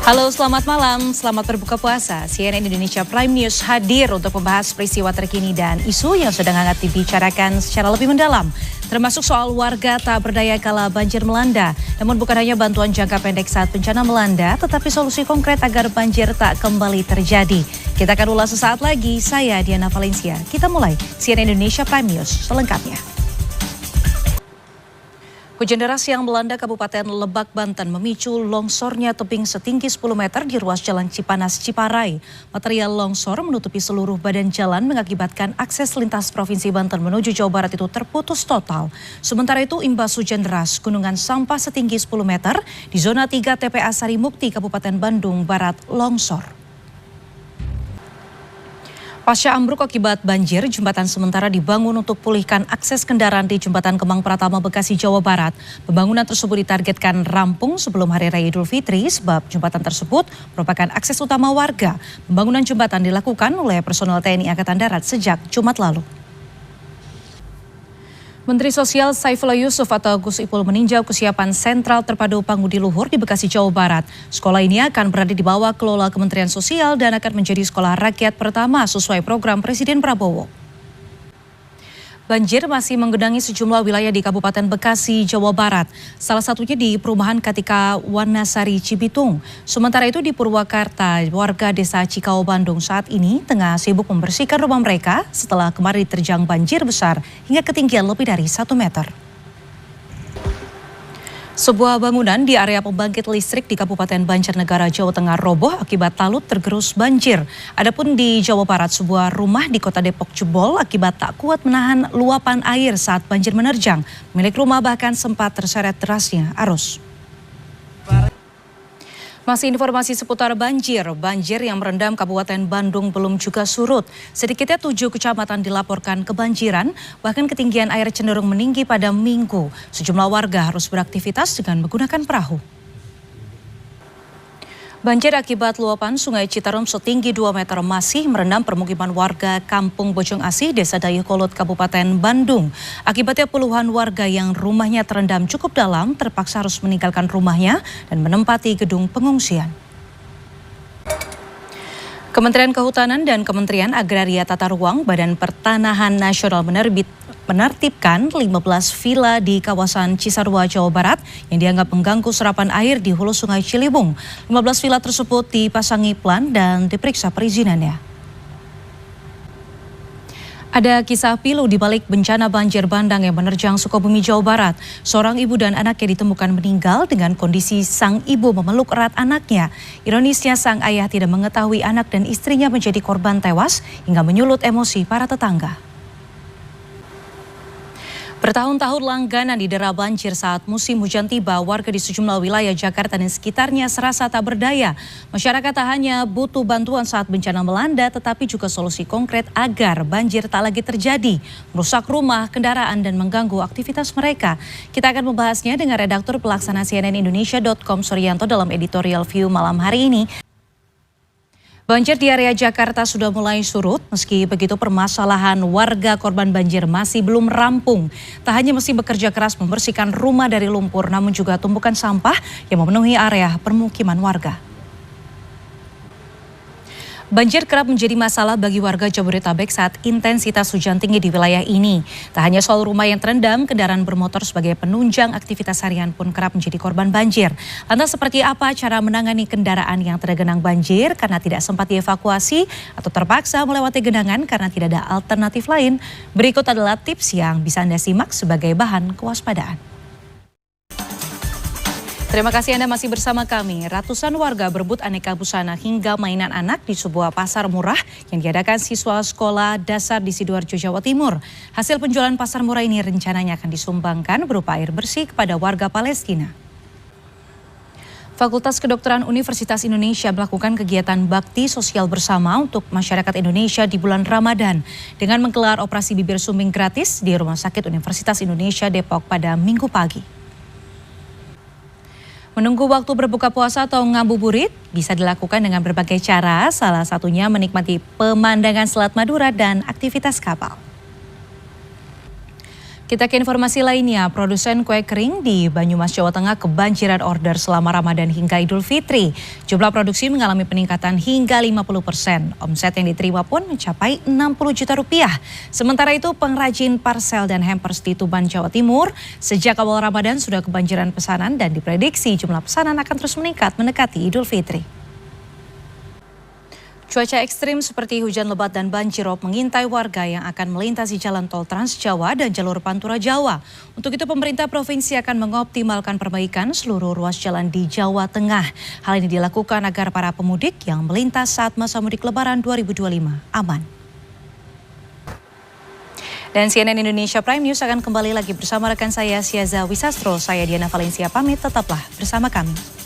Halo, selamat malam. Selamat berbuka puasa. CNN Indonesia Prime News hadir untuk membahas peristiwa terkini dan isu yang sedang hangat dibicarakan secara lebih mendalam. Termasuk soal warga tak berdaya kala banjir melanda. Namun bukan hanya bantuan jangka pendek saat bencana melanda, tetapi solusi konkret agar banjir tak kembali terjadi. Kita akan ulas sesaat lagi. Saya Diana Valencia. Kita mulai CNN Indonesia Prime News selengkapnya. Hujan deras yang melanda Kabupaten Lebak, Banten memicu longsornya tebing setinggi 10 meter di ruas Jalan Cipanas, Ciparai. Material longsor menutupi seluruh badan jalan mengakibatkan akses lintas Provinsi Banten menuju Jawa Barat itu terputus total. Sementara itu imbas hujan deras, gunungan sampah setinggi 10 meter di zona 3 TPA Sarimukti, Kabupaten Bandung Barat longsor. Pasca ambruk akibat banjir, jembatan sementara dibangun untuk pulihkan akses kendaraan di Jembatan Kemang Pratama, Bekasi, Jawa Barat. Pembangunan tersebut ditargetkan rampung sebelum Hari Raya Idul Fitri sebab jembatan tersebut merupakan akses utama warga. Pembangunan jembatan dilakukan oleh personel TNI Angkatan Darat sejak Jumat lalu. Menteri Sosial Saifullah Yusuf atau Gus Ipul meninjau kesiapan Sentral Terpadu Pangudi Luhur di Bekasi, Jawa Barat. Sekolah ini akan berada di bawah kelola Kementerian Sosial dan akan menjadi sekolah rakyat pertama sesuai program Presiden Prabowo. Banjir masih menggenangi sejumlah wilayah di Kabupaten Bekasi, Jawa Barat. Salah satunya di perumahan Katika Wanasari, Cibitung. Sementara itu di Purwakarta, warga desa Cikau, Bandung saat ini tengah sibuk membersihkan rumah mereka setelah kemarin diterjang banjir besar hingga ketinggian lebih dari 1 meter. Sebuah bangunan di area pembangkit listrik di Kabupaten Banjarnegara, Jawa Tengah roboh akibat talut tergerus banjir. Adapun di Jawa Barat, sebuah rumah di Kota Depok jebol akibat tak kuat menahan luapan air saat banjir menerjang. Pemilik rumah bahkan sempat terseret derasnya arus. Masih informasi seputar banjir. Banjir yang merendam Kabupaten Bandung belum juga surut. Sedikitnya 7 kecamatan dilaporkan kebanjiran, bahkan ketinggian air cenderung meninggi pada Minggu. Sejumlah warga harus beraktivitas dengan menggunakan perahu. Banjir akibat luapan Sungai Citarum setinggi 2 meter masih merendam permukiman warga Kampung Bojong Asih, Desa Dayukolot, Kabupaten Bandung. Akibatnya puluhan warga yang rumahnya terendam cukup dalam terpaksa harus meninggalkan rumahnya dan menempati gedung pengungsian. Kementerian Kehutanan dan Kementerian Agraria Tata Ruang Badan Pertanahan Nasional menertibkan 15 villa di kawasan Cisarua, Jawa Barat yang dianggap mengganggu serapan air di hulu Sungai Ciliwung. 15 villa tersebut dipasangi plan dan diperiksa perizinannya. Ada kisah pilu di balik bencana banjir bandang yang menerjang Sukabumi, Jawa Barat. Seorang ibu dan anaknya ditemukan meninggal dengan kondisi sang ibu memeluk erat anaknya. Ironisnya sang ayah tidak mengetahui anak dan istrinya menjadi korban tewas hingga menyulut emosi para tetangga. Bertahun-tahun langganan didera banjir saat musim hujan tiba, warga di sejumlah wilayah Jakarta dan sekitarnya serasa tak berdaya. Masyarakat tak hanya butuh bantuan saat bencana melanda, tetapi juga solusi konkret agar banjir tak lagi terjadi, merusak rumah, kendaraan, dan mengganggu aktivitas mereka. Kita akan membahasnya dengan redaktur pelaksana CNNindonesia.com Suryanto dalam editorial view malam hari ini. Banjir di area Jakarta sudah mulai surut, meski begitu permasalahan warga korban banjir masih belum rampung. Tak hanya mesti bekerja keras membersihkan rumah dari lumpur, namun juga tumpukan sampah yang memenuhi area permukiman warga. Banjir kerap menjadi masalah bagi warga Jabodetabek saat intensitas hujan tinggi di wilayah ini. Tak hanya soal rumah yang terendam, kendaraan bermotor sebagai penunjang aktivitas harian pun kerap menjadi korban banjir. Lantas seperti apa cara menangani kendaraan yang tergenang banjir karena tidak sempat dievakuasi atau terpaksa melewati genangan karena tidak ada alternatif lain? Berikut adalah tips yang bisa Anda simak sebagai bahan kewaspadaan. Terima kasih Anda masih bersama kami. Ratusan warga berebut aneka busana hingga mainan anak di sebuah pasar murah yang diadakan siswa sekolah dasar di Sidoarjo, Jawa Timur. Hasil penjualan pasar murah ini rencananya akan disumbangkan berupa air bersih kepada warga Palestina. Fakultas Kedokteran Universitas Indonesia melakukan kegiatan bakti sosial bersama untuk masyarakat Indonesia di bulan Ramadan dengan menggelar operasi bibir sumbing gratis di Rumah Sakit Universitas Indonesia Depok pada Minggu pagi. Menunggu waktu berbuka puasa atau ngabuburit bisa dilakukan dengan berbagai cara, salah satunya menikmati pemandangan Selat Madura dan aktivitas kapal. Kita ke informasi lainnya, produsen kue kering di Banyumas, Jawa Tengah kebanjiran order selama Ramadan hingga Idul Fitri. Jumlah produksi mengalami peningkatan hingga 50%. Omset yang diterima pun mencapai 60 juta rupiah. Sementara itu pengrajin parsel dan hampers di Tuban, Jawa Timur sejak awal Ramadan sudah kebanjiran pesanan dan diprediksi jumlah pesanan akan terus meningkat mendekati Idul Fitri. Cuaca ekstrim seperti hujan lebat dan banjirop mengintai warga yang akan melintasi jalan tol Trans Jawa dan jalur Pantura Jawa. Untuk itu pemerintah provinsi akan mengoptimalkan perbaikan seluruh ruas jalan di Jawa Tengah. Hal ini dilakukan agar para pemudik yang melintas saat masa mudik Lebaran 2025 aman. Dan CNN Indonesia Prime News akan kembali lagi bersama rekan saya Syaza Wisastro. Saya Diana Valencia pamit, tetaplah bersama kami.